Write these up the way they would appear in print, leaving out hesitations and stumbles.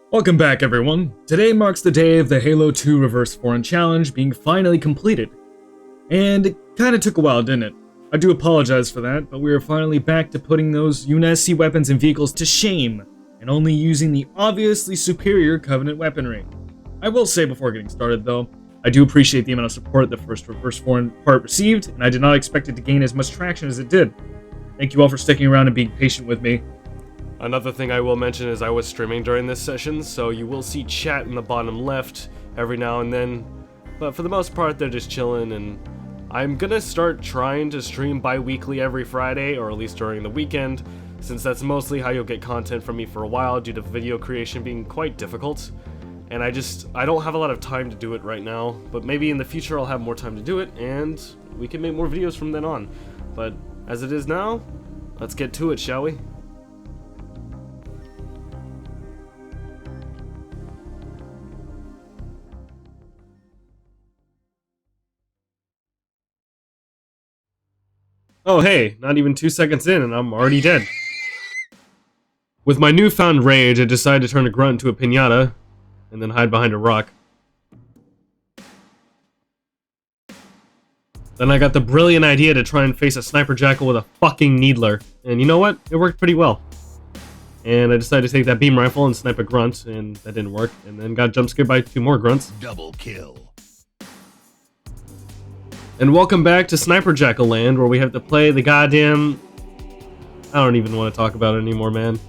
Welcome back, everyone. Today marks the day of the Halo 2 Reverse Foreign Challenge being finally completed. And it kinda took a while, didn't it? I do apologize for that, but we are finally back to putting those UNSC weapons and vehicles to shame, and only using the obviously superior Covenant weaponry. I will say before getting started, though, I do appreciate the amount of support the first Reverse Foreign part received, and I did not expect it to gain as much traction as it did. Thank you all for sticking around and being patient with me. Another thing I will mention is I was streaming during this session, so you will see chat in the bottom left every now and then, but for the most part they're just chilling, and I'm gonna start trying to stream bi-weekly every Friday, or at least during the weekend, since that's mostly how you'll get content from me for a while due to video creation being quite difficult. And I don't have a lot of time to do it right now, but maybe in the future I'll have more time to do it, and we can make more videos from then on. But as it is now, let's get to it, shall we? Oh hey, not even 2 seconds in and I'm already dead. With my newfound rage, I decided to turn a grunt into a piñata, and then hide behind a rock. Then I got the brilliant idea to try and face a sniper jackal with a fucking needler. And you know what? It worked pretty well. And I decided to take that beam rifle and snipe a grunt, and that didn't work. And then got jump scared by 2 more grunts. Double kill. And welcome back to Sniper Jackal Land, where we have to play the goddamn... I don't even want to talk about it anymore, man.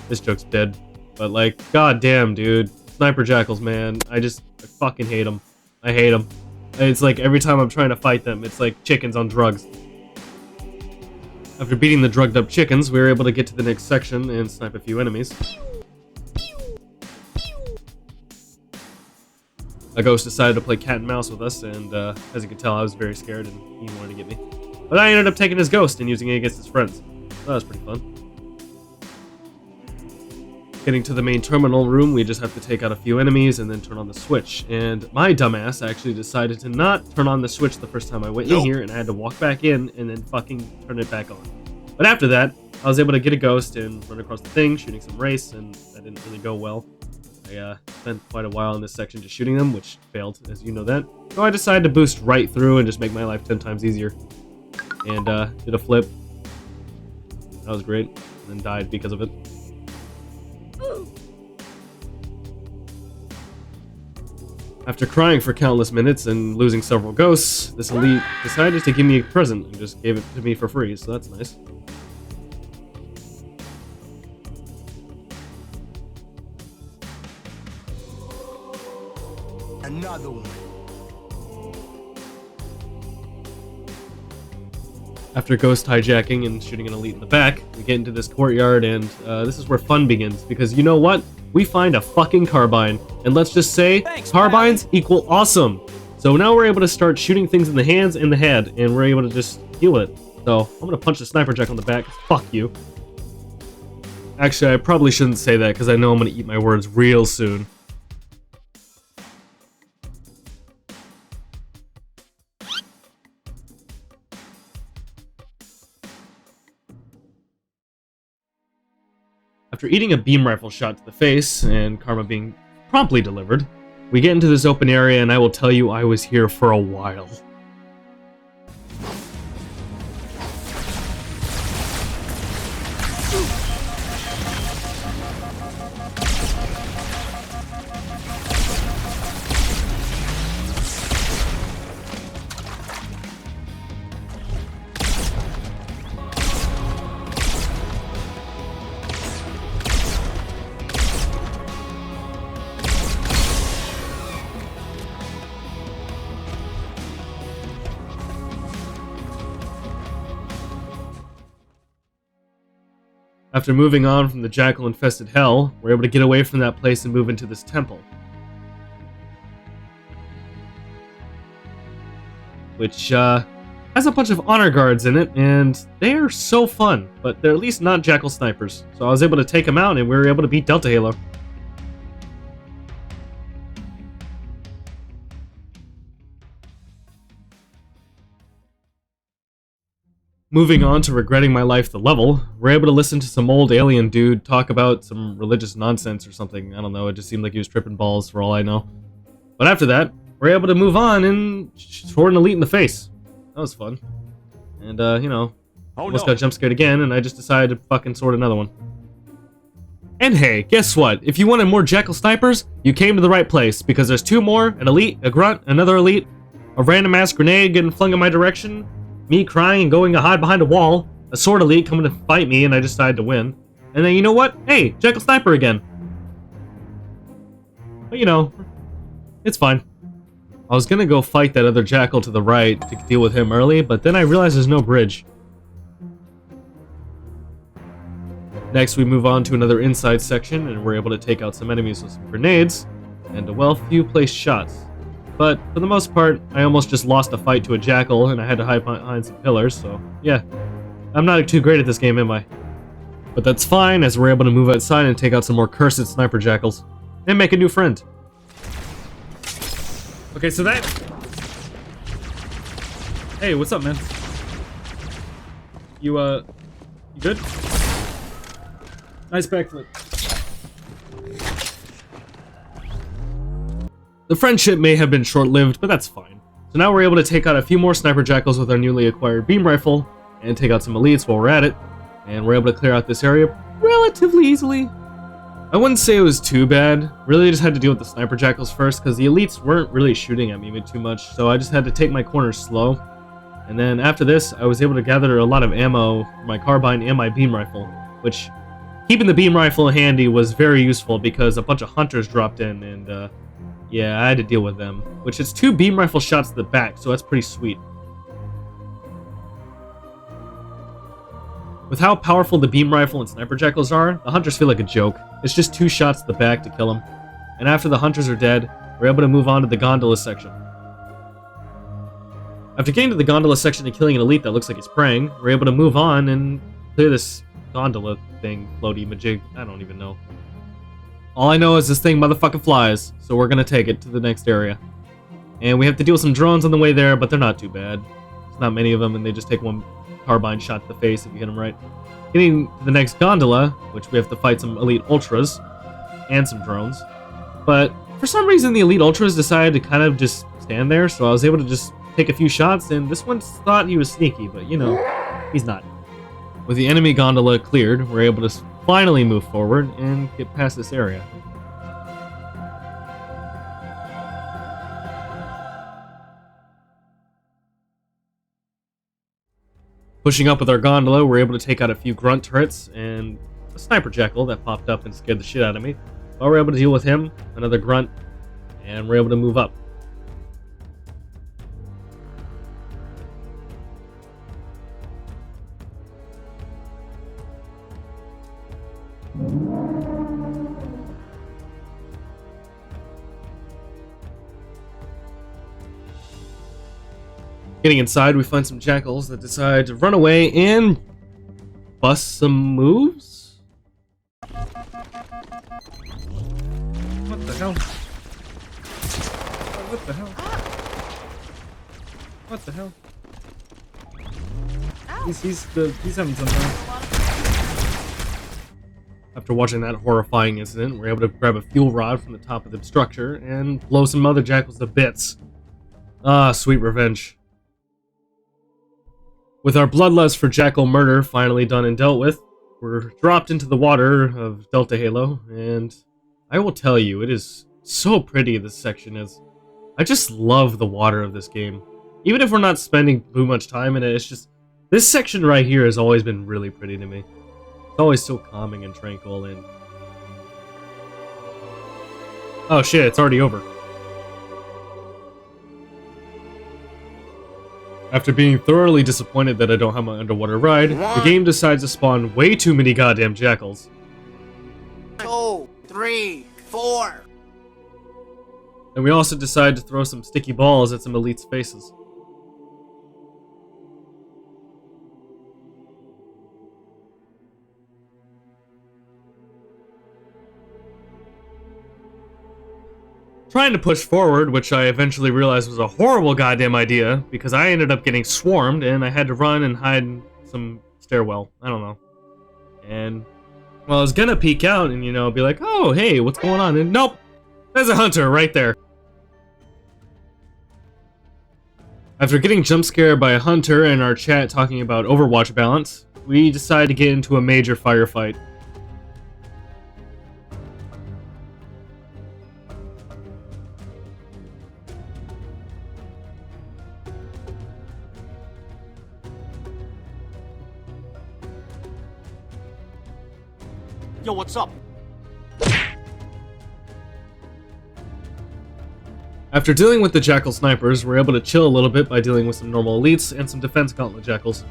This joke's dead. But like, goddamn, dude. Sniper Jackals, man. I fucking hate them. I hate them. It's like every time I'm trying to fight them, it's like chickens on drugs. After beating the drugged up chickens, we were able to get to the next section and snipe a few enemies. A ghost decided to play cat and mouse with us, and as you can tell, I was very scared and he wanted to get me. But I ended up taking his ghost and using it against his friends. So that was pretty fun. Getting to the main terminal room, we just have to take out a few enemies and then turn on the switch. And my dumbass actually decided to not turn on the switch the first time I went in here, and I had to walk back in and then fucking turn it back on. But after that, I was able to get a ghost and run across the thing, shooting some race, and that didn't really go well. I spent quite a while in this section just shooting them, which failed, as you know that. So I decided to boost right through and just make my life 10 times easier. And did a flip. That was great. And then died because of it. After crying for countless minutes and losing several ghosts, this elite decided to give me a present and just gave it to me for free, so that's nice. Another one. After ghost hijacking and shooting an elite in the back, we get into this courtyard, and this is where fun begins, because you know what? We find a fucking carbine, and let's just say, carbines equal awesome! So now we're able to start shooting things in the hands and the head, and we're able to just deal with it. So, I'm gonna punch the sniper jack on the back, fuck you. Actually, I probably shouldn't say that, because I know I'm gonna eat my words real soon. After eating a beam rifle shot to the face, and karma being promptly delivered, we get into this open area, and I will tell you I was here for a while. After moving on from the jackal-infested hell, we're able to get away from that place and move into this temple. Which, has a bunch of honor guards in it, and they are so fun, but they're at least not jackal snipers. So I was able to take them out, and we were able to beat Delta Halo. Moving on to regretting my life the level, we're able to listen to some old alien dude talk about some religious nonsense or something. I don't know, it just seemed like he was tripping balls for all I know. But after that, we're able to move on and sword an elite in the face. That was fun. And, almost got jump scared again, and I just decided to fucking sword another one. And hey, guess what? If you wanted more Jackal snipers, you came to the right place, because there's 2 more, an elite, a grunt, another elite, a random ass grenade getting flung in my direction, me crying and going to hide behind a wall, a sword elite coming to fight me, and I decided to win. And then you know what? Hey, Jackal sniper again. But it's fine. I was gonna go fight that other Jackal to the right to deal with him early, but then I realized there's no bridge. Next, we move on to another inside section, and we're able to take out some enemies with some grenades, and few placed shots. But, for the most part, I almost just lost a fight to a Jackal, and I had to hide behind some pillars, so, yeah. I'm not too great at this game, am I? But that's fine, as we're able to move outside and take out some more cursed sniper Jackals. And make a new friend. Okay, so that... Hey, what's up, man? You good? Nice backflip. The friendship may have been short-lived, but that's fine. So now we're able to take out a few more sniper jackals with our newly acquired beam rifle, and take out some elites while we're at it, and we're able to clear out this area relatively easily. I wouldn't say it was too bad. Really just had to deal with the sniper jackals first, because the elites weren't really shooting at me too much, so I just had to take my corners slow. And then after this, I was able to gather a lot of ammo for my carbine and my beam rifle, which... Keeping the beam rifle handy was very useful because a bunch of hunters dropped in and, yeah, I had to deal with them. Which is 2 beam rifle shots to the back, so that's pretty sweet. With how powerful the beam rifle and sniper jackals are, the hunters feel like a joke. It's just 2 shots to the back to kill them. And after the hunters are dead, we're able to move on to the gondola section. After getting to the gondola section and killing an elite that looks like it's praying, we're able to move on and clear this gondola thing, floaty majig, I don't even know. All I know is this thing motherfucking flies, so we're gonna take it to the next area. And we have to deal with some drones on the way there, but they're not too bad. There's not many of them, and they just take 1 carbine shot to the face if you hit them right. Getting to the next gondola, which we have to fight some elite ultras, and some drones. But for some reason, the elite ultras decided to kind of just stand there, so I was able to just take a few shots, and this one thought he was sneaky, but he's not. With the enemy gondola cleared, we're able to finally move forward and get past this area. Pushing up with our gondola, we're able to take out a few grunt turrets and a sniper jackal that popped up and scared the shit out of me. But we're able to deal with him, another grunt, and we're able to move up. Getting inside, we find some jackals that decide to run away and bust some moves? What the hell? What the hell? What the hell? He's having some fun. After watching that horrifying incident, we're able to grab a fuel rod from the top of the structure and blow some other jackals to bits. Ah, sweet revenge. With our bloodlust for jackal murder finally done and dealt with, we're dropped into the water of Delta Halo, and I will tell you, it is so pretty this section is. I just love the water of this game. Even if we're not spending too much time in it, it's just... This section right here has always been really pretty to me. It's always so calming and tranquil and... Oh shit, it's already over. After being thoroughly disappointed that I don't have my underwater ride, the game decides to spawn way too many goddamn jackals. 2, 3, 4. And we also decide to throw some sticky balls at some elites' faces. Trying to push forward, which I eventually realized was a horrible goddamn idea, because I ended up getting swarmed and I had to run and hide some stairwell. I don't know. And, well, I was gonna peek out and, you know, be like, oh, hey, what's going on? And nope, there's a hunter right there. After getting jump scared by a hunter and our chat talking about Overwatch balance, we decided to get into a major firefight. Yo, what's up? After dealing with the Jackal snipers, we're able to chill a little bit by dealing with some normal elites and some defense gauntlet jackals.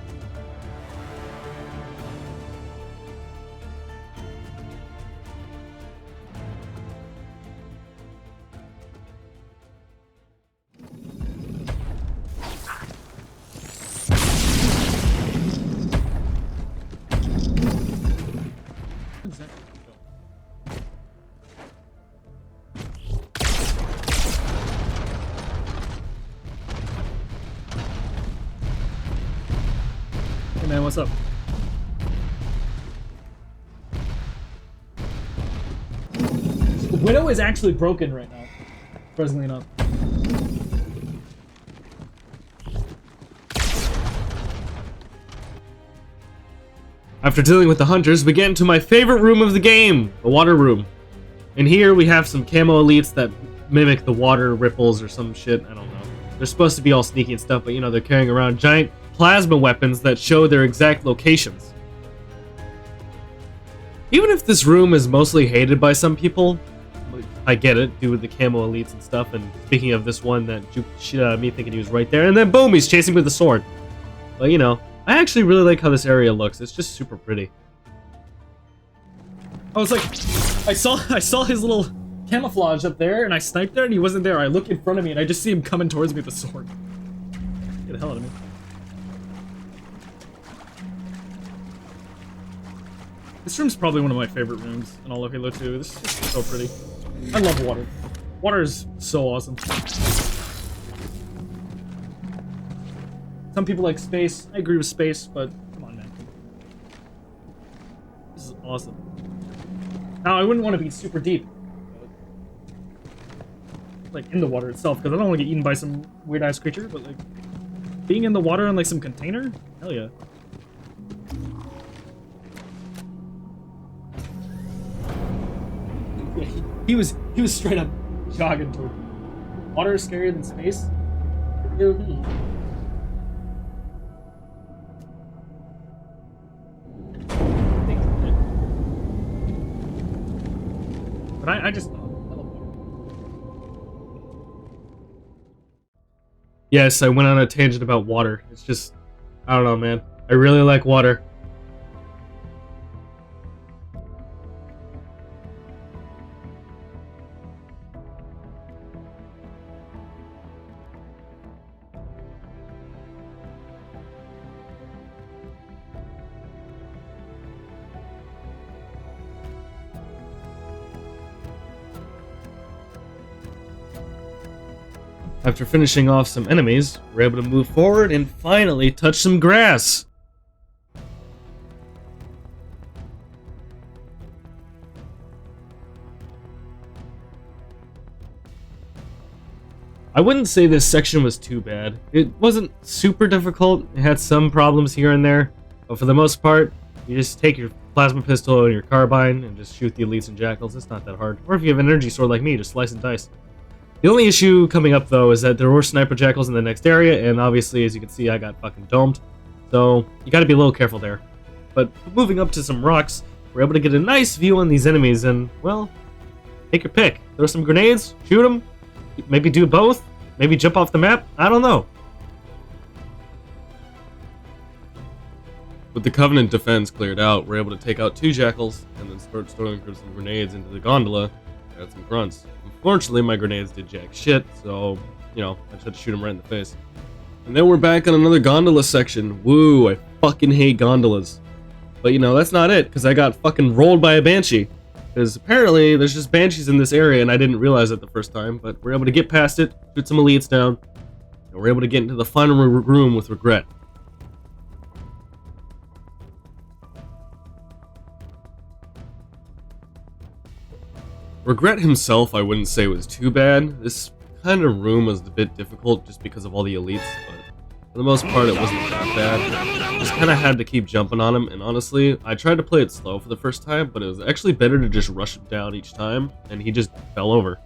Hey man, what's up? Widow is actually broken right now, surprisingly enough. After dealing with the hunters, we get into my favorite room of the game, the water room. And here we have some camo elites that mimic the water ripples or some shit, I don't know. They're supposed to be all sneaky and stuff, but you know, they're carrying around giant plasma weapons that show their exact locations. Even if this room is mostly hated by some people, I get it, due to the camo elites and stuff, and speaking of this one that juked me thinking he was right there, and then boom, he's chasing me with a sword. But you know, I actually really like how this area looks, it's just super pretty. I was like, I saw his little camouflage up there, and I sniped there, and he wasn't there. I look in front of me, and I just see him coming towards me with a sword. Get the hell out of me. This room's probably one of my favorite rooms in all of Halo 2. This is just so pretty. I love water. Water is so awesome. Some people like space. I agree with space, but come on, man. This is awesome. Now, I wouldn't want to be super deep. Like, in the water itself, because I don't want to get eaten by some weird-ass creature, but, like, being in the water in, like, some container? Hell yeah. He was straight up jogging toward me. Water is scarier than space? But I just love water. Yes, I went on a tangent about water. It's just, I don't know, man. I really like water. After finishing off some enemies, we're able to move forward and finally touch some grass. I wouldn't say this section was too bad. It wasn't super difficult. It had some problems here and there, but for the most part, you just take your plasma pistol and your carbine and just shoot the elites and jackals. It's not that hard. Or if you have an energy sword like me, just slice and dice. The only issue coming up, though, is that there were sniper jackals in the next area, and obviously, as you can see, I got fucking domed. So, you gotta be a little careful there. But moving up to some rocks, we're able to get a nice view on these enemies, and, well, take your pick. Throw some grenades, shoot them, maybe do both, maybe jump off the map, I don't know. With the Covenant defense cleared out, we're able to take out 2 jackals, and then start throwing some grenades into the gondola, and some grunts. Unfortunately, my grenades did jack shit, so, you know, I just had to shoot him right in the face. And then we're back on another gondola section. Woo, I fucking hate gondolas. But, you know, that's not it, because I got fucking rolled by a banshee. Because apparently, there's just banshees in this area, and I didn't realize it the first time, but we're able to get past it, shoot some elites down, and we're able to get into the final room with regret. Regret himself, I wouldn't say was too bad. This kind of room was a bit difficult just because of all the elites, but for the most part, it wasn't that bad. Just kind of had to keep jumping on him, and honestly, I tried to play it slow for the first time, but it was actually better to just rush him down each time, and he just fell over.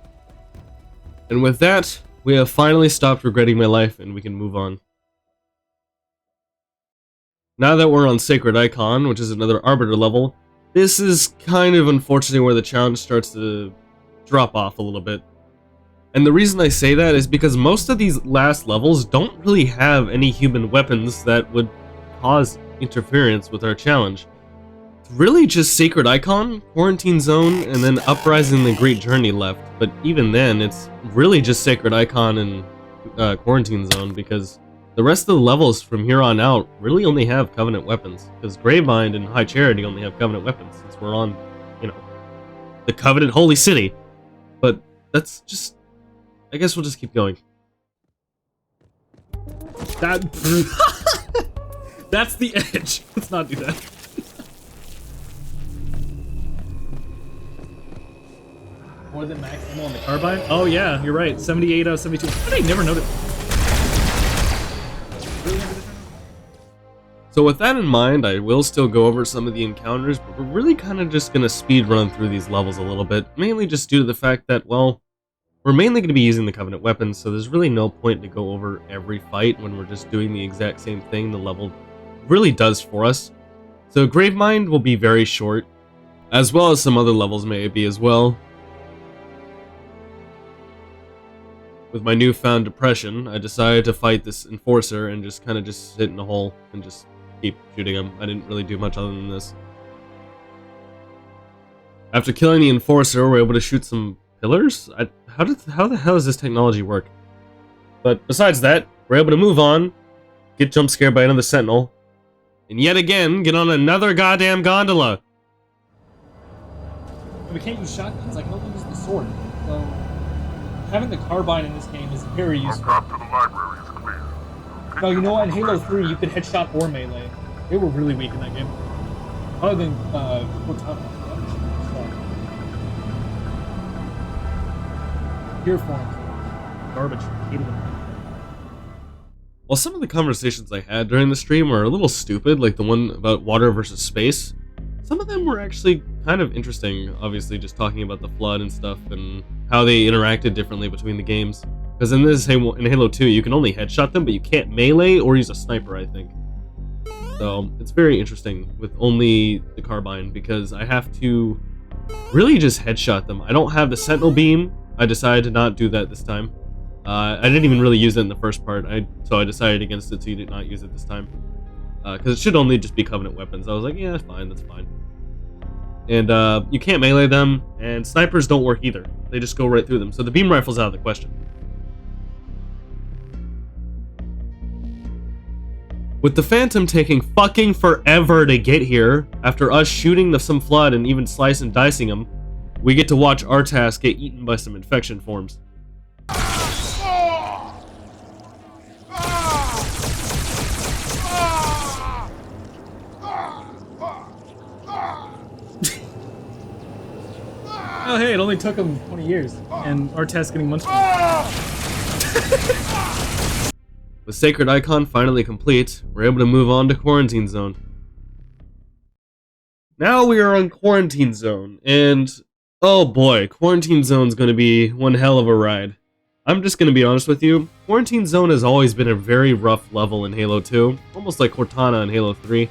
And with that, we have finally stopped regretting my life, and we can move on. Now that we're on Sacred Icon, which is another Arbiter level, this is kind of unfortunately where the challenge starts to drop off a little bit. And the reason I say that is because most of these last levels don't really have any human weapons that would cause interference with our challenge. It's really just Sacred Icon, Quarantine Zone, and then Uprising the Great Journey left. But even then, it's really just Sacred Icon and Quarantine Zone, because the rest of the levels from here on out really only have Covenant weapons, because Gravemind and High Charity only have Covenant weapons, since we're on, you know, the Covenant Holy City. But that's just... I guess we'll just keep going. That's the edge. Let's not do that. More than max ammo on the carbine? Oh yeah, you're right. 78 out of 72. How did I never notice? So with that in mind, I will still go over some of the encounters, but we're really kind of just going to speed run through these levels a little bit, mainly just due to the fact that, well, we're mainly going to be using the Covenant weapons, so there's really no point to go over every fight when we're just doing the exact same thing the level really does for us. So Gravemind will be very short, as well as some other levels maybe as well. With my newfound depression, I decided to fight this Enforcer and just kind of just sit in a hole and just keep shooting him. I didn't really do much other than this. After killing the Enforcer, we're able to shoot some pillars? How the hell does this technology work? But besides that, we're able to move on, get jump scared by another Sentinel, and yet again, get on another goddamn gondola! We can't use shotguns, I can only use the sword. So, having the carbine in this game is very useful. Path to the library is clear. No, you know what? In Halo 3, you could headshot or melee. They were really weak in that game. Other than, Cortana. Pure forms. Garbage. Hated them. While some of the conversations I had during the stream were a little stupid, like the one about water versus space, some of them were actually kind of interesting, obviously just talking about the Flood and stuff, and how they interacted differently between the games. Because in Halo 2, you can only headshot them, but you can't melee or use a sniper, I think. So, it's very interesting with only the carbine, because I have to really just headshot them. I don't have the Sentinel Beam. I decided to not do that this time. I didn't even really use it in the first part, so I decided against it, so you did not use it this time. Because it should only just be Covenant weapons. I was like, yeah, fine, that's fine. And you can't melee them, and snipers don't work either. They just go right through them, so the beam rifle's out of the question. With the Phantom taking fucking forever to get here, after us shooting some Flood and even slice and dicing him, we get to watch Artas get eaten by some infection forms. Oh hey, it only took him 20 years, and Artas getting munched. With Sacred Icon finally complete, we're able to move on to Quarantine Zone. Now we are on Quarantine Zone, and oh boy, Quarantine Zone's going to be one hell of a ride. I'm just going to be honest with you, Quarantine Zone has always been a very rough level in Halo 2, almost like Cortana in Halo 3.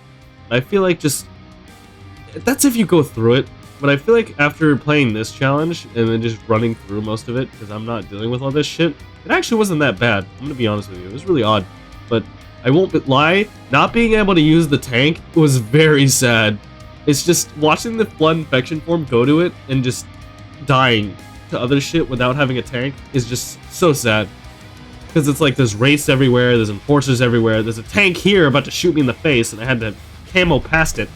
I feel like that's if you go through it, but I feel like after playing this challenge and then just running through most of it, because I'm not dealing with all this shit, it actually wasn't that bad. I'm going to be honest with you, it was really odd. But I won't lie, not being able to use the tank was very sad. It's just watching the Flood infection form go to it and just dying to other shit without having a tank is just so sad. Because it's like there's wraiths everywhere, there's enforcers everywhere, there's a tank here about to shoot me in the face and I had to camo past it.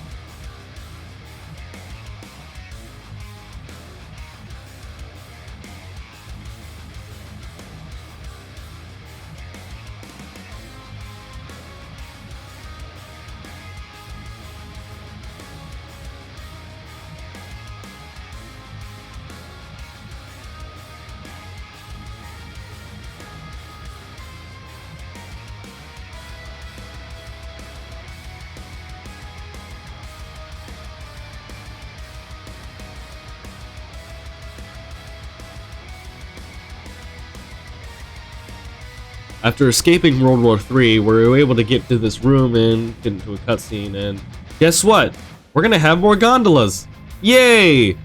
After escaping World War III, we were able to get to this room and get into a cutscene, and guess what? We're gonna have more gondolas! Yay!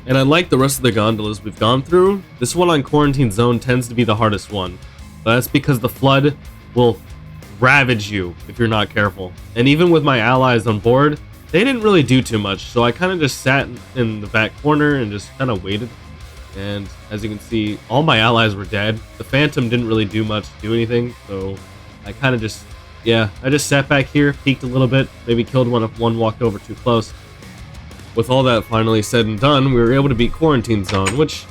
And unlike the rest of the gondolas we've gone through, this one on Quarantine Zone tends to be the hardest one. But that's because the flood will ravage you if you're not careful. And even with my allies on board, they didn't really do too much, so I kind of just sat in the back corner and just kind of waited. And as you can see, all my allies were dead. The Phantom didn't really do much to do anything, so I kind of just, yeah, I just sat back here, peeked a little bit, maybe killed one if one walked over too close. With all that finally said and done, we were able to beat Quarantine Zone, which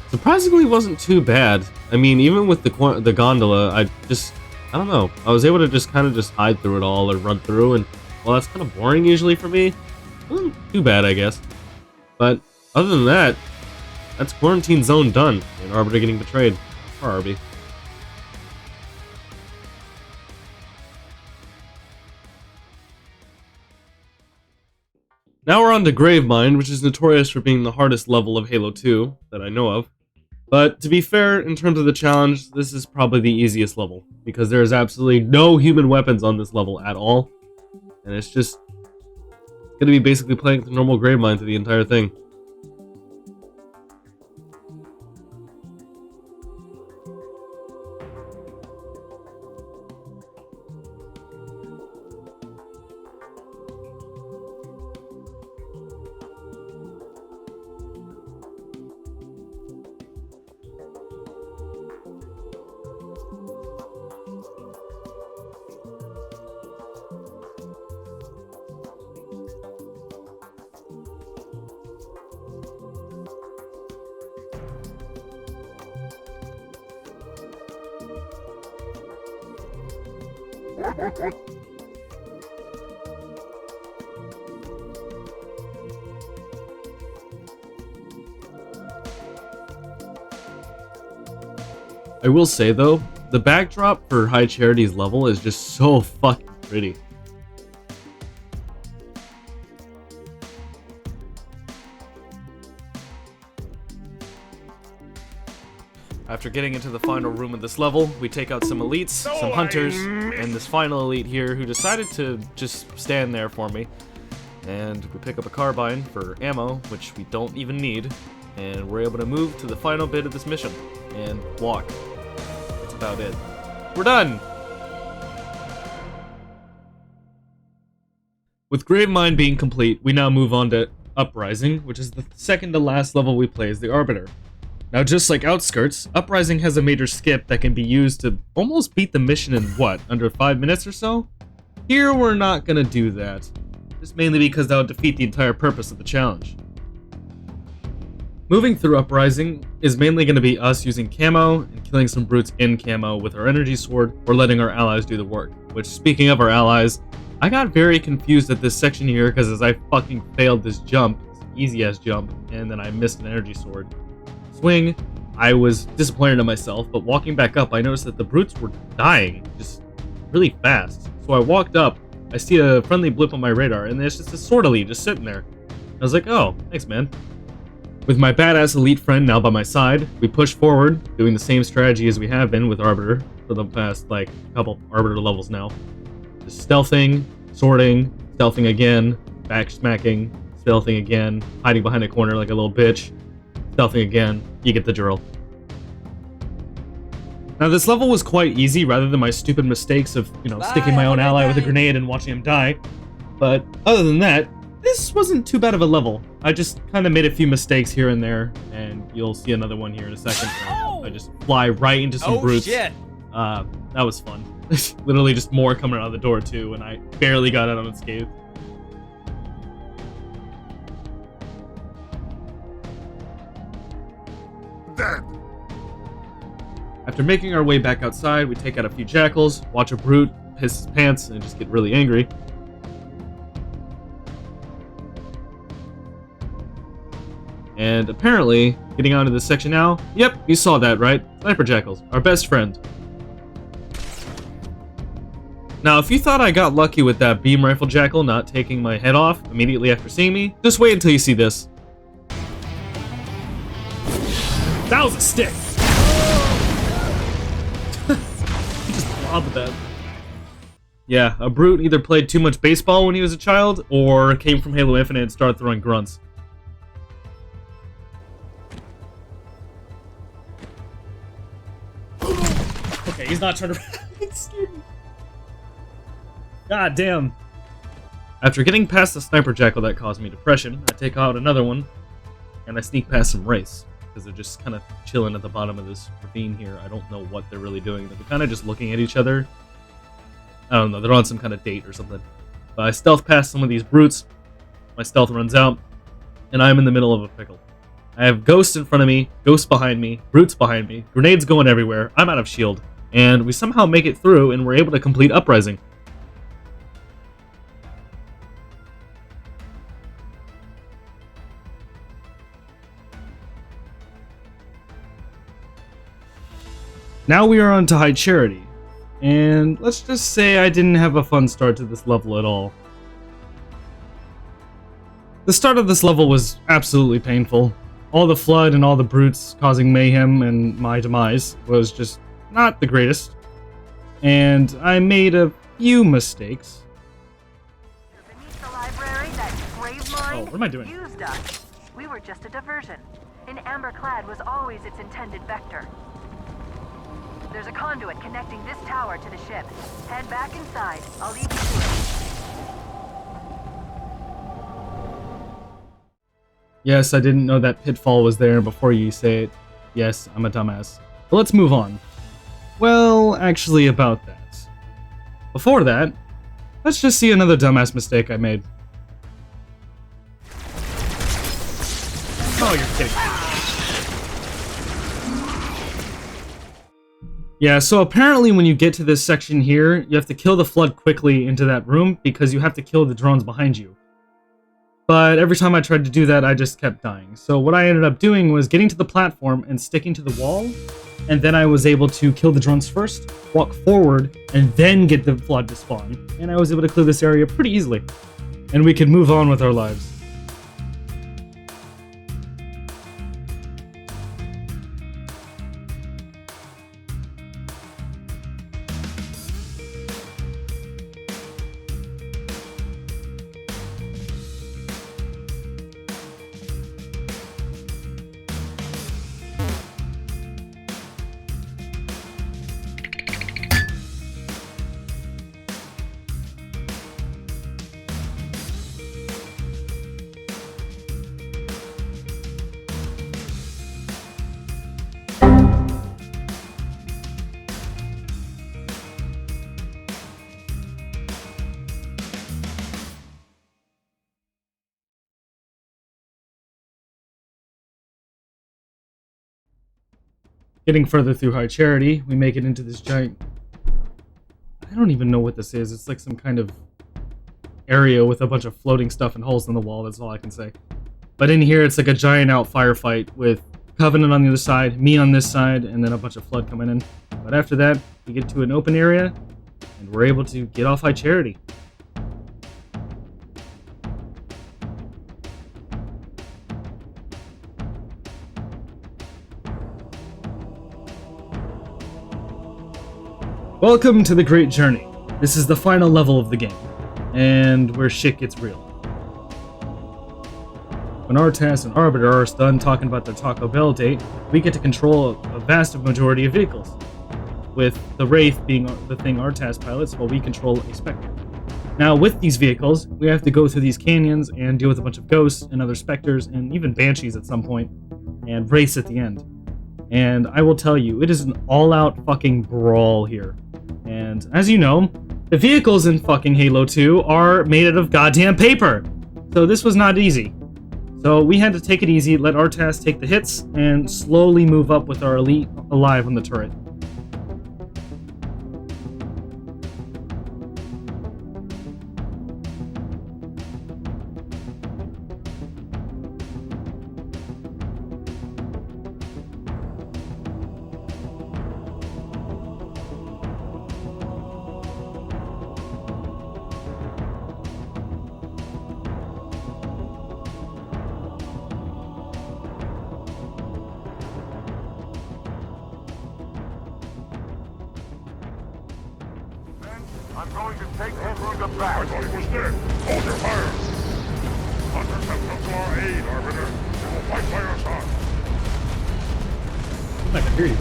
surprisingly wasn't too bad. I mean, even with the gondola, I don't know, I was able to just kind of just hide through it all or run through, and well, that's kind of boring usually for me. It wasn't too bad, I guess. But other than that, that's Quarantine Zone done, and Arbiter getting betrayed. Poor Arby. Now we're on to Gravemind, which is notorious for being the hardest level of Halo 2 that I know of. But to be fair, in terms of the challenge, this is probably the easiest level, because there is absolutely no human weapons on this level at all. And it's just gonna be basically playing the normal Gravemind through the entire thing. I will say though, the backdrop for High Charity's level is just so fucking pretty. After getting into the final room of this level, we take out some elites, some hunters, and this final elite here who decided to just stand there for me. And we pick up a carbine for ammo, which we don't even need, and we're able to move to the final bit of this mission and walk. That's about it. We're done! With Gravemind being complete, we now move on to Uprising, which is the second to last level we play as the Arbiter. Now, just like Outskirts, Uprising has a major skip that can be used to almost beat the mission in, what, under 5 minutes or so? Here, we're not gonna do that. Just mainly because that would defeat the entire purpose of the challenge. Moving through Uprising is mainly gonna be us using camo and killing some brutes in camo with our energy sword, or letting our allies do the work. Which, speaking of our allies, I got very confused at this section here because as I fucking failed this jump, this easy-ass jump, and then I missed an energy sword swing, I was disappointed in myself, but walking back up, I noticed that the brutes were dying just really fast. So I walked up, I see a friendly blip on my radar, and there's just a sword elite just sitting there. I was like, oh, thanks, man. With my badass elite friend now by my side, we push forward, doing the same strategy as we have been with Arbiter for the past, like, couple Arbiter levels now. Just stealthing, sorting, stealthing again, back smacking, stealthing again, hiding behind a corner like a little bitch, stealthing again. You get the drill. Now this level was quite easy rather than my stupid mistakes of, sticking my own ally with a grenade and watching him die. But other than that, this wasn't too bad of a level. I just kind of made a few mistakes here and there, and you'll see another one here in a second. I just fly right into some brutes. Shit. That was fun. Literally just more coming out of the door too, and I barely got out unscathed. Dead. After making our way back outside, we take out a few jackals, watch a brute piss his pants, and just get really angry. And apparently, getting onto this section now, yep, you saw that, right? Sniper jackals, our best friend. Now, if you thought I got lucky with that beam rifle jackal not taking my head off immediately after seeing me, just wait until you see this. That was a stick! top of that. Yeah, a brute either played too much baseball when he was a child, or came from Halo Infinite and started throwing grunts. Okay, he's not turning around. God damn. After getting past the sniper jackal that caused me depression, I take out another one, and I sneak past some wraiths, because they're just kind of chilling at the bottom of this ravine here. I don't know what they're really doing. They're kind of just looking at each other. I don't know, they're on some kind of date or something. But I stealth past some of these brutes, my stealth runs out, and I'm in the middle of a pickle. I have ghosts in front of me, ghosts behind me, brutes behind me, grenades going everywhere, I'm out of shield, and we somehow make it through and we're able to complete Uprising. Now we are on to High Charity. And let's just say I didn't have a fun start to this level at all. The start of this level was absolutely painful. All the flood and all the brutes causing mayhem and my demise was just not the greatest. And I made a few mistakes. Beneath the library, that Gravemind what am I doing? used us. We were just a diversion. An amber-clad was always its intended vector. There's a conduit connecting this tower to the ship. Head back inside. I'll leave you to it. Yes, I didn't know that pitfall was there before you say it. Yes, I'm a dumbass. But let's move on. Well, actually about that. Before that, let's just see another dumbass mistake I made. Oh, you're kidding. Yeah, so apparently when you get to this section here, you have to kill the flood quickly into that room because you have to kill the drones behind you. But every time I tried to do that, I just kept dying. So what I ended up doing was getting to the platform and sticking to the wall, and then I was able to kill the drones first, walk forward, and then get the flood to spawn. And I was able to clear this area pretty easily. And we could move on with our lives. Getting further through High Charity, we make it into this giant... I don't even know what this is. It's like some kind of area with a bunch of floating stuff and holes in the wall. That's all I can say. But in here, it's like a giant out firefight with Covenant on the other side, me on this side, and then a bunch of flood coming in. But after that, we get to an open area, and we're able to get off High Charity. Welcome to the Great Journey. This is the final level of the game, and where shit gets real. When Artas and Arbiter are done talking about their Taco Bell date, we get to control a vast majority of vehicles, with the Wraith being the thing Artas pilots while we control a Spectre. Now with these vehicles, we have to go through these canyons and deal with a bunch of ghosts and other Spectres and even Banshees at some point, and Wraiths at the end. And I will tell you, it is an all-out fucking brawl here. And as you know, the vehicles in fucking Halo 2 are made out of goddamn paper. So this was not easy. So we had to take it easy, let Artas take the hits, and slowly move up with our elite alive on the turret. I'm going to take him to the back. I thought he was dead. Hold your fire. Hunters have come to our aid, Arbiter. They will fight by our side. I can hear you.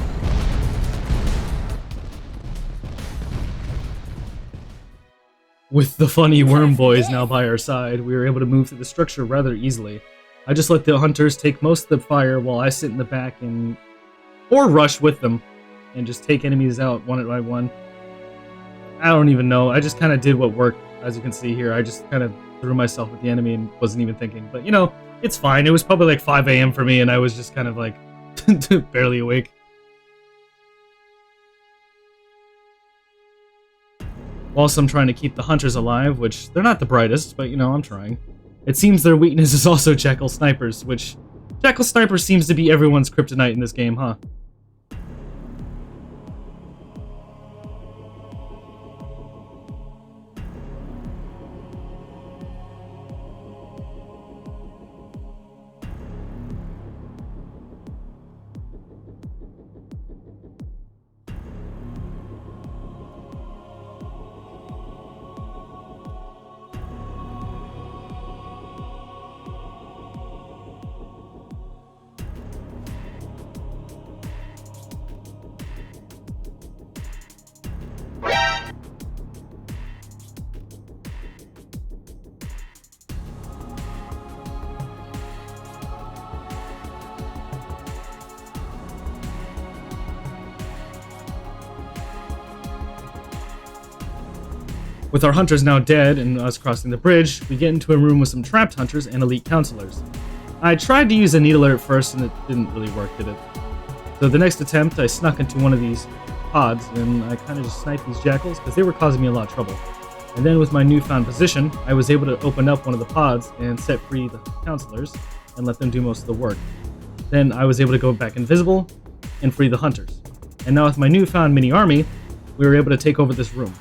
With the funny worm boys now by our side, we were able to move through the structure rather easily. I just let the hunters take most of the fire while I sit in the back and... or rush with them and just take enemies out one by one. I don't even know. I just kind of did what worked, as you can see here. I just kind of threw myself at the enemy and wasn't even thinking. But, you know, it's fine. It was probably like 5 a.m. for me, and I was just kind of like barely awake. Whilst I'm trying to keep the hunters alive, which they're not the brightest, but, you know, I'm trying. It seems their weakness is also jackal snipers, which... jackal sniper seems to be everyone's kryptonite in this game, huh? With our hunters now dead and us crossing the bridge, we get into a room with some trapped hunters and elite counselors. I tried to use a needler at first and it didn't really work, did it? So the next attempt, I snuck into one of these pods and I kind of just sniped these jackals because they were causing me a lot of trouble. And then with my newfound position, I was able to open up one of the pods and set free the counselors and let them do most of the work. Then I was able to go back invisible and free the hunters. And now with my newfound mini army, we were able to take over this room.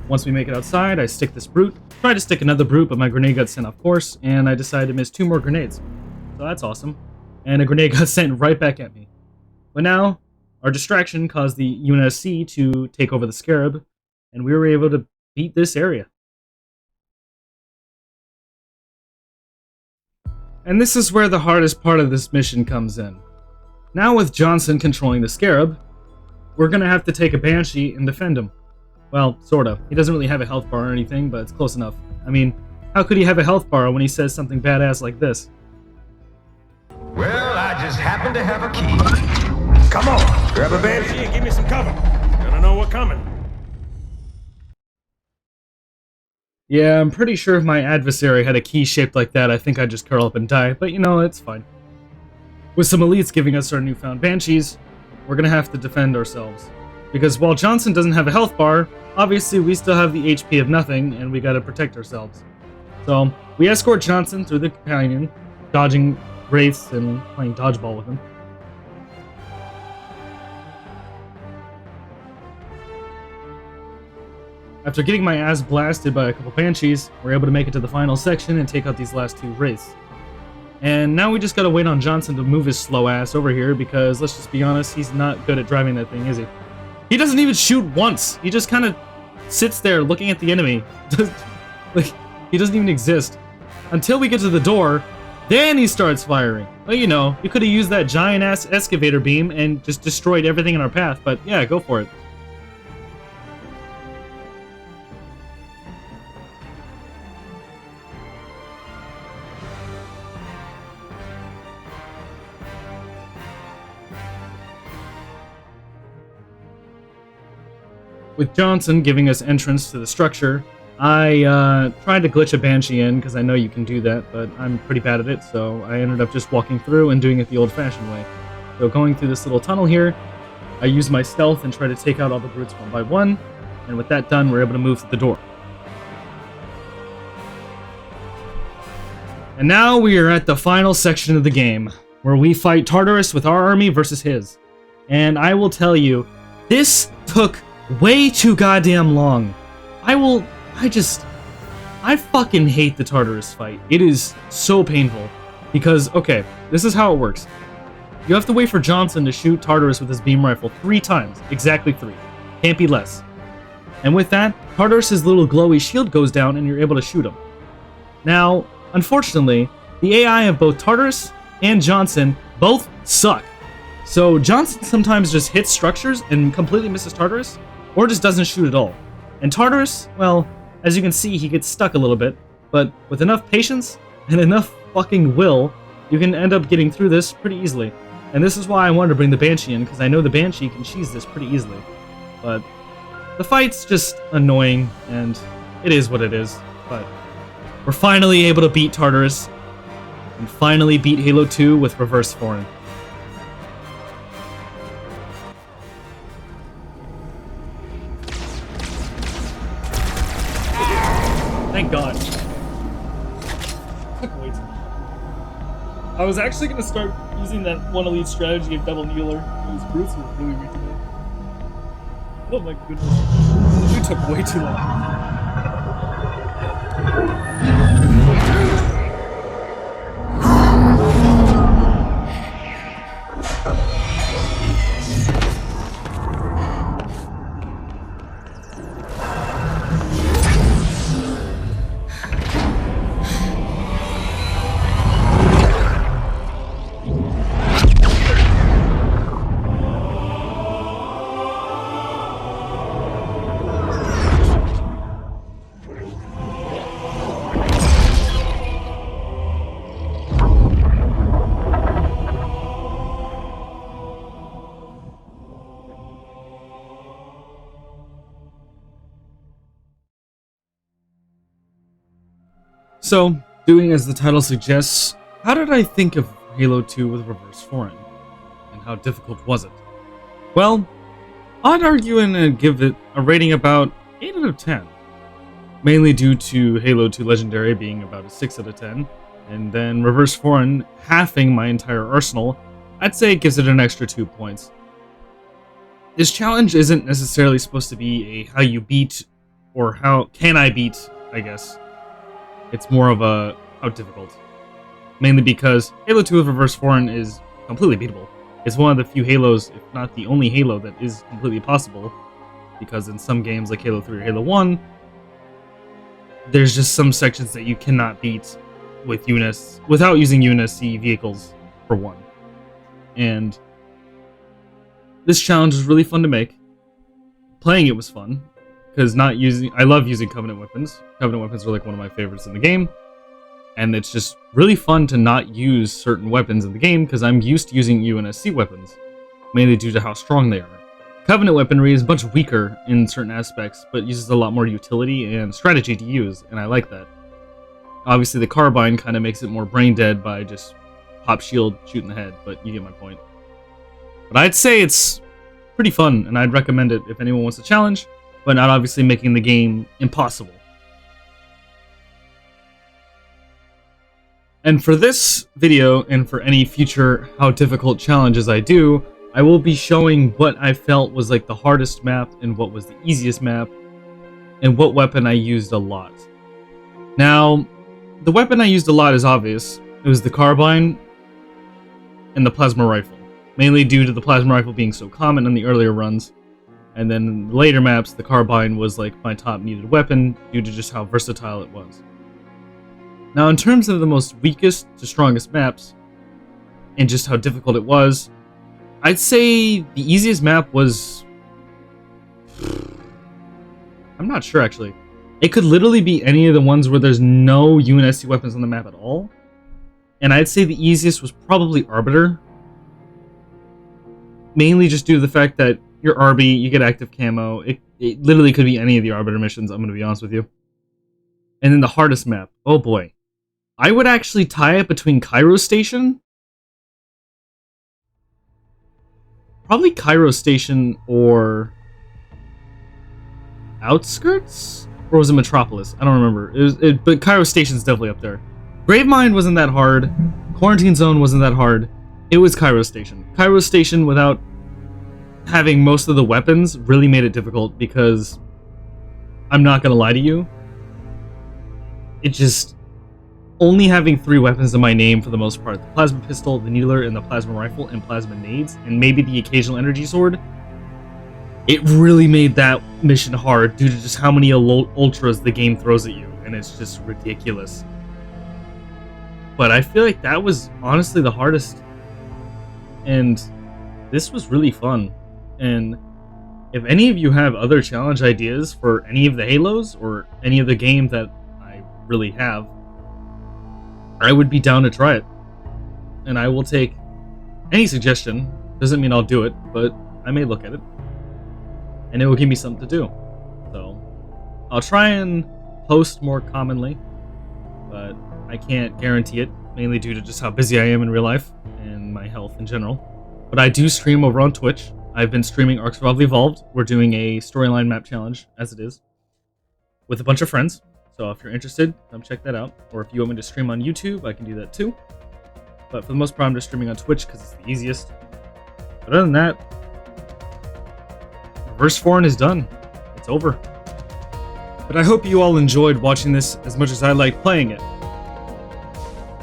Once we make it outside, I stick this brute, tried to stick another brute, but my grenade got sent off course, and I decided to miss 2 more grenades. So that's awesome. And a grenade got sent right back at me. But now, our distraction caused the UNSC to take over the Scarab, and we were able to beat this area. And this is where the hardest part of this mission comes in. Now with Johnson controlling the Scarab, we're gonna have to take a Banshee and defend him. Well, sorta. He doesn't really have a health bar or anything, but it's close enough. I mean, how could he have a health bar when he says something badass like this? Well, I just happen to have a key. Come on, grab a Banshee and give me some cover. Gonna know what's coming. Yeah, I'm pretty sure if my adversary had a key shaped like that, I think I'd just curl up and die, but you know, it's fine. With some elites giving us our newfound Banshees, we're gonna have to defend ourselves. Because while Johnson doesn't have a health bar, obviously we still have the HP of nothing, and we gotta protect ourselves. So, we escort Johnson through the canyon, dodging wraiths and playing dodgeball with him. After getting my ass blasted by a couple Banshees, we're able to make it to the final section and take out these last 2 wraiths. And now we just gotta wait on Johnson to move his slow ass over here, because let's just be honest, he's not good at driving that thing, is he? He doesn't even shoot once. He just kind of sits there looking at the enemy. Like, he doesn't even exist. Until we get to the door, then he starts firing. Well, you know, we could have used that giant-ass excavator beam and just destroyed everything in our path, but yeah, go for it. With Johnson giving us entrance to the structure, I tried to glitch a Banshee in, because I know you can do that, but I'm pretty bad at it, so I ended up just walking through and doing it the old-fashioned way. So going through this little tunnel here, I use my stealth and try to take out all the brutes one by one, and with that done, we're able to move to the door. And now we are at the final section of the game, where we fight Tartarus with our army versus his. And I will tell you, this took way too goddamn long. I fucking hate the Tartarus fight. It is so painful. Because, okay, this is how it works. You have to wait for Johnson to shoot Tartarus with his beam rifle 3 times. Exactly 3. Can't be less. And with that, Tartarus' little glowy shield goes down and you're able to shoot him. Now, unfortunately, the AI of both Tartarus and Johnson both suck. So Johnson sometimes just hits structures and completely misses Tartarus, or just doesn't shoot at all. And Tartarus, well, as you can see, he gets stuck a little bit, but with enough patience and enough fucking will, you can end up getting through this pretty easily. And this is why I wanted to bring the Banshee in, because I know the Banshee can cheese this pretty easily. But the fight's just annoying, and it is what it is. But we're finally able to beat Tartarus, and finally beat Halo 2 with Reverse Foreign. Thank God. I was actually going to start using that one elite strategy of double Mueller. Those brutes were really weak today. Oh my goodness. You took way too long. So, doing as the title suggests, how did I think of Halo 2 with Reverse Foreign? And how difficult was it? Well, I'd argue and give it a rating about 8 out of 10. Mainly due to Halo 2 Legendary being about a 6 out of 10, and then Reverse Foreign halving my entire arsenal, I'd say it gives it an extra 2 points. This challenge isn't necessarily supposed to be a how you beat, or how can I beat, I guess. It's more of a how difficult. Mainly because Halo 2 with Reverse Foreign is completely beatable. It's one of the few Halos, if not the only Halo, that is completely possible. Because in some games like Halo 3 or Halo 1, there's just some sections that you cannot beat with without using UNSC vehicles, for one. And this challenge was really fun to make. Playing it was fun. Because I love using Covenant weapons. Covenant weapons are like one of my favorites in the game. And it's just really fun to not use certain weapons in the game, because I'm used to using UNSC weapons. Mainly due to how strong they are. Covenant weaponry is much weaker in certain aspects, but uses a lot more utility and strategy to use, and I like that. Obviously the Carbine kind of makes it more brain dead by just pop shield, shoot in the head, but you get my point. But I'd say it's pretty fun, and I'd recommend it if anyone wants a challenge, but not obviously making the game impossible. And for this video, and for any future how difficult challenges I do, I will be showing what I felt was like the hardest map, and what was the easiest map, and what weapon I used a lot. Now, the weapon I used a lot is obvious. It was the Carbine and the Plasma Rifle. Mainly due to the Plasma Rifle being so common in the earlier runs. And then in the later maps, the Carbine was like my top needed weapon due to just how versatile it was. Now in terms of the most weakest to strongest maps, and just how difficult it was, I'd say the easiest map was... I'm not sure actually. It could literally be any of the ones where there's no UNSC weapons on the map at all. And I'd say the easiest was probably Arbiter. Mainly just due to the fact that you're RB, you get active camo. It literally could be any of the Arbiter missions, I'm going to be honest with you. And then the hardest map. Oh boy. I would actually tie it between Cairo Station. Probably Cairo Station or... Outskirts? Or was it Metropolis? I don't remember. But Cairo Station's definitely up there. Gravemind wasn't that hard. Quarantine Zone wasn't that hard. It was Cairo Station. Cairo Station, without having most of the weapons, really made it difficult because, I'm not gonna lie to you, it just, only having 3 weapons in my name for the most part. The plasma pistol, the needler, and the plasma rifle, and plasma nades, and maybe the occasional energy sword. It really made that mission hard due to just how many ultras the game throws at you, and it's just ridiculous. But I feel like that was honestly the hardest. And this was really fun. And if any of you have other challenge ideas for any of the Halos or any of the game that I really have, I would be down to try it. And I will take any suggestion. Doesn't mean I'll do it, but I may look at it. And it will give me something to do. So I'll try and post more commonly, but I can't guarantee it, mainly due to just how busy I am in real life and my health in general. But I do stream over on Twitch. I've been streaming Ark Survival Evolved. We're doing a storyline map challenge, as it is, with a bunch of friends. So if you're interested, come check that out. Or if you want me to stream on YouTube, I can do that too. But for the most part, I'm just streaming on Twitch because it's the easiest. But other than that, Reverse Foreign is done. It's over. But I hope you all enjoyed watching this as much as I liked playing it.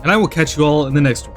And I will catch you all in the next one.